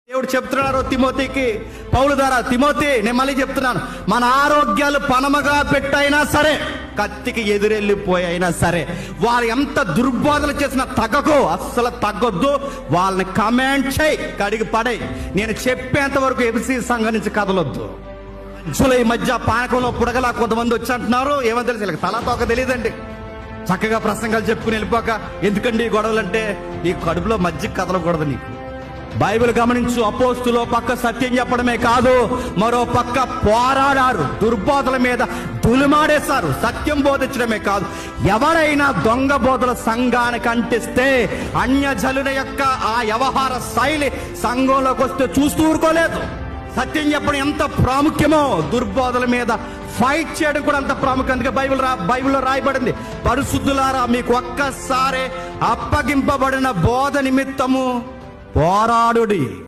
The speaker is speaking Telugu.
దేవుడు చెప్తున్నాడు తిమోతికి, పౌలు ద్వారా, తిమోతి నేను మళ్ళీ చెప్తున్నాను, మన ఆరోగ్యాలు పనమగా పెట్టైనా సరే, కత్తికి ఎదురెళ్ళిపోయినా సరే, వారు ఎంత దుర్బోధలు చేసినా తగ్గకు, అస్సలు తగ్గొద్దు. వాళ్ళని కమాండ్ చేయి, కడిగి పడే. నేను చెప్పేంత వరకు ఎబిసి సంఘం నుంచి కదలొద్దు. జూలై మధ్య పానకంలో పుడగలా కొంతమంది వచ్చి అంటున్నారు, ఏమో తెలిసి తలా తోక తెలియదండి. చక్కగా ప్రసంగాలు చెప్పుకుని వెళ్ళిపోక ఎందుకండి ఈ గొడవలంటే, ఈ కడుపులో మధ్య కదలకూడదు నీకు. బైబిల్ గమనించు, అపోస్తులు పక్క సత్యం చెప్పడమే కాదు, మరో పక్క పోరాడారు, దుర్బోధల మీద దులిమాడేశారు. సత్యం బోధించడమే కాదు, ఎవరైనా దొంగ బోధల సంఘానికి అంటిస్తే అన్యజనుల యొక్క ఆ వ్యవహార శైలి సంఘంలోకి వస్తే చూస్తూ ఊరుకోలేదు. సత్యం చెప్పడం ఎంత ప్రాముఖ్యమో దుర్బోధల మీద ఫైట్ చేయడం కూడా అంత ప్రాముఖ్యం. అందుకే బైబిల్లో రాయబడింది, పరిశుద్ధులారా మీకు ఒక్కసారి అప్పగింపబడిన బోధ నిమిత్తము పోరాడుడి.